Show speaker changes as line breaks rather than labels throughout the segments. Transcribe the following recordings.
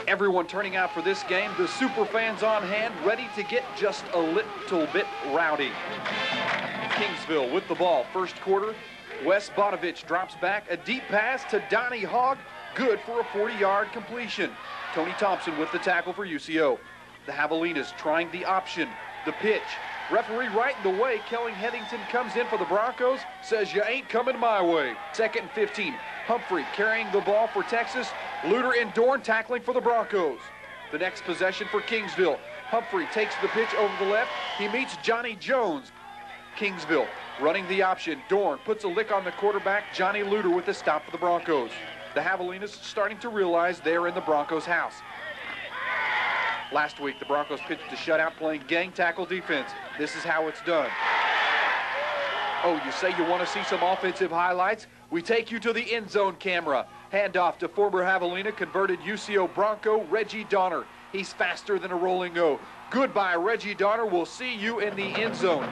Everyone turning out for this game, the super fans on hand, ready to get just a little bit rowdy. Kingsville with the ball, first quarter. Wes Bodovich drops back, a deep pass to Donnie Hogg, good for a 40-yard completion. Tony Thompson with the tackle for UCO. The Javelinas trying the option, the pitch. Referee right in the way. Kelly Headington comes in for the Broncos, says you ain't coming my way. Second and 15. Humphrey carrying the ball for Texas. Luter and Dorn tackling for the Broncos. The next possession for Kingsville. Humphrey takes the pitch over the left. He meets Johnny Jones. Kingsville running the option. Dorn puts a lick on the quarterback. Johnny Luter with the stop for the Broncos. The Javelinas starting to realize they're in the Broncos' house. Last week, the Broncos pitched a shutout playing gang tackle defense. This is how it's done. Oh, you say you want to see some offensive highlights? We take you to the end zone camera. Handoff to former Javelina converted UCO Bronco Reggie Donner. He's faster than a rolling O. Goodbye, Reggie Donner. We'll see you in the end zone.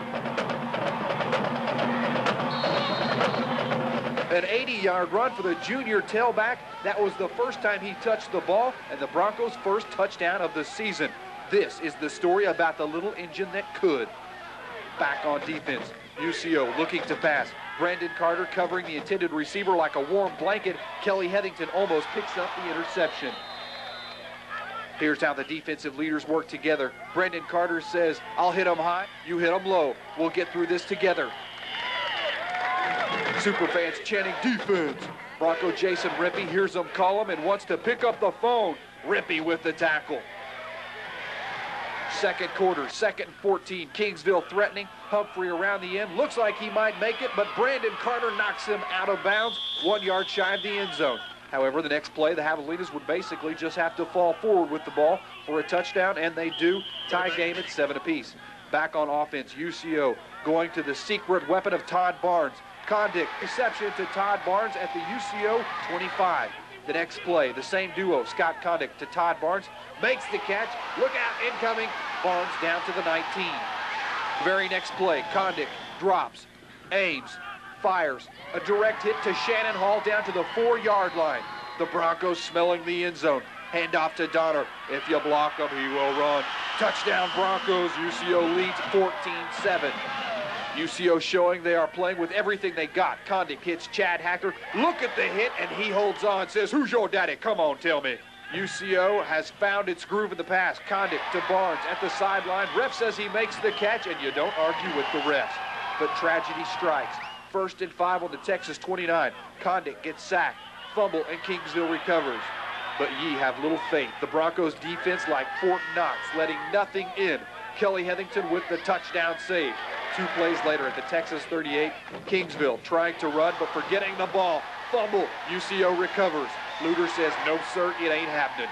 An 80-yard run for the junior tailback. That was the first time he touched the ball and the Broncos' first touchdown of the season. This is the story about the little engine that could. Back on defense, UCO looking to pass. Brandon Carter covering the intended receiver like a warm blanket. Kelly Headington almost picks up the interception. Here's how the defensive leaders work together. Brandon Carter says, I'll hit him high, you hit him low. We'll get through this together. Superfans chanting defense. Bronco Jason Rippey hears them call him and wants to pick up the phone. Rippey with the tackle. Second quarter, second and 14. Kingsville threatening. Humphrey around the end. Looks like he might make it, but Brandon Carter knocks him out of bounds, 1 yard shy of the end zone. However, the next play, the Javelinas would basically just have to fall forward with the ball for a touchdown, and they do. Tie game at 7 apiece. Back on offense, UCO going to the secret weapon of Todd Barnes. Condick, reception to Todd Barnes at the UCO 25. The next play, the same duo, Scott Condick to Todd Barnes, makes the catch. Look out, incoming. Barnes down to the 19. Very next play, Condick drops, aims, fires. A direct hit to Shannon Hall down to the 4-yard line. The Broncos smelling the end zone. Handoff to Donner. If you block him, he will run. Touchdown Broncos. UCO leads 14-7. UCO showing they are playing with everything they got. Condick hits Chad Hacker. Look at the hit, and he holds on. Says, who's your daddy? Come on, tell me. UCO has found its groove in the pass. Condick to Barnes at the sideline. Ref says he makes the catch, and you don't argue with the refs. But tragedy strikes. 1st and 5 on the Texas 29. Condick gets sacked. Fumble, and Kingsville recovers. But ye have little faith. The Broncos defense like Fort Knox, letting nothing in. Kelly Headington with the touchdown save. 2 plays later at the Texas 38, Kingsville trying to run but forgetting the ball. Fumble, UCO recovers. Luter says, no sir, it ain't happening.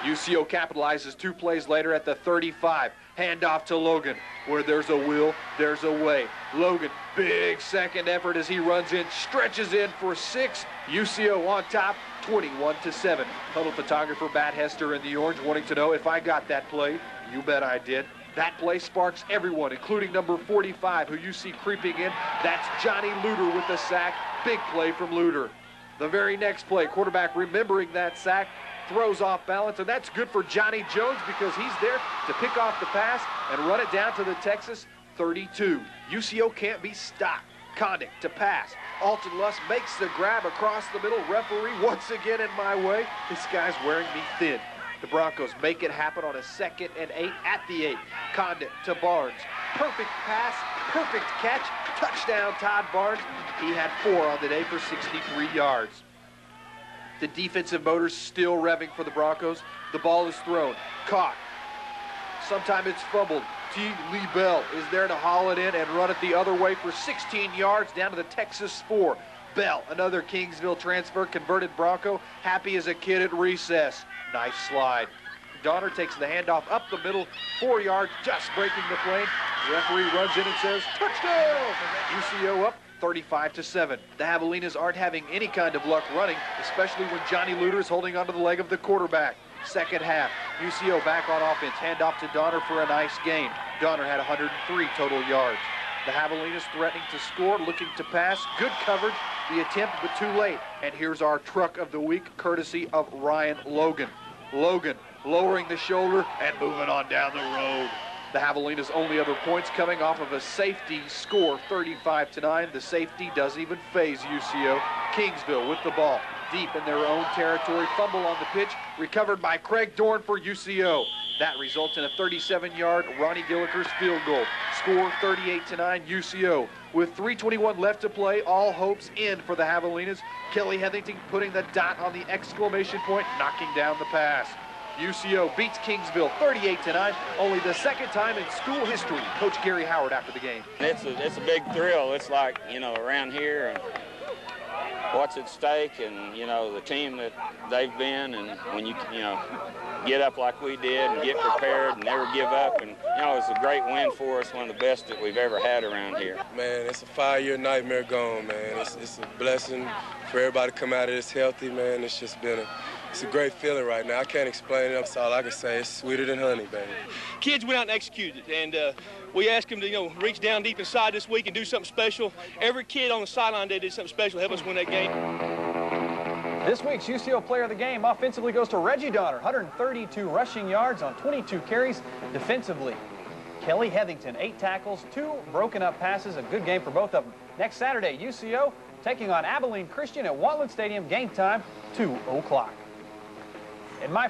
UCO capitalizes 2 plays later at the 35. Handoff to Logan. Where there's a will, there's a way. Logan, big second effort as he runs in, stretches in for 6. UCO on top, 21-7. Huddle photographer Matt Hester in the orange wanting to know if I got that play. You bet I did. That play sparks everyone, including number 45, who you see creeping in. That's Johnny Luter with the sack. Big play from Luter. The very next play, quarterback remembering that sack, throws off balance, and that's good for Johnny Jones because he's there to pick off the pass and run it down to the Texas 32. UCO can't be stopped. Condick to pass. Alton Luss makes the grab across the middle. Referee once again in my way. This guy's wearing me thin. The Broncos make it happen on a 2nd and 8 at the 8. Condick to Barnes. Perfect pass, perfect catch. Touchdown, Todd Barnes. He had 4 on the day for 63 yards. The defensive motor's still revving for the Broncos. The ball is thrown, caught. Sometime it's fumbled. T. Lee Bell is there to haul it in and run it the other way for 16 yards down to the Texas 4. Bell, another Kingsville transfer, converted Bronco, happy as a kid at recess. Nice slide. Donner takes the handoff up the middle, 4 yards, just breaking the plane. The referee runs in and says, touchdown! UCO up 35-7. The Javelinas aren't having any kind of luck running, especially when Johnny Luter is holding onto the leg of the quarterback. Second half, UCO back on offense, handoff to Donner for a nice gain. Donner had 103 total yards. The Javelinas threatening to score, looking to pass. Good coverage. the attempt, but too late. And here's our truck of the week, courtesy of Ryan Logan. Logan lowering the shoulder and moving on down the road. The Javelinas' only other points coming off of a safety score, 35-9. The safety doesn't even faze UCO. Kingsville with the ball deep in their own territory. Fumble on the pitch, recovered by Craig Dorn for UCO. That results in a 37-yard Ronnie Gilliker's field goal. Score 38-9 UCO. With 3:21 left to play, all hopes in for the Javelinas. Kelly Heathington putting the dot on the exclamation point, knocking down the pass. UCO beats Kingsville 38-9, only the second time in school history. Coach Gary Howard after the game.
It's a big thrill. It's like, you know, around here and what's at stake and, you know, the team that they've been, and when you know, get up like we did and get prepared and never give up, and, you know, it's a great win for us, one of the best that we've ever had around here.
Man, it's a 5-year nightmare gone, man. It's a blessing for everybody to come out of this healthy, man. It's just been it's a great feeling right now. I can't explain it. That's all I can say. It's sweeter than honey, baby.
Kids went out and executed, and we asked them to, you know, reach down deep inside this week and do something special. Every kid on the sideline did something special to help us win that game.
This week's UCO player of the game offensively goes to Reggie Donner, 132 rushing yards on 22 carries. Defensively, Kelly Heathington, 8 tackles, 2 broken up passes. A good game for both of them. Next Saturday, UCO taking on Abilene Christian at Watland Stadium. Game time, 2 o'clock. In my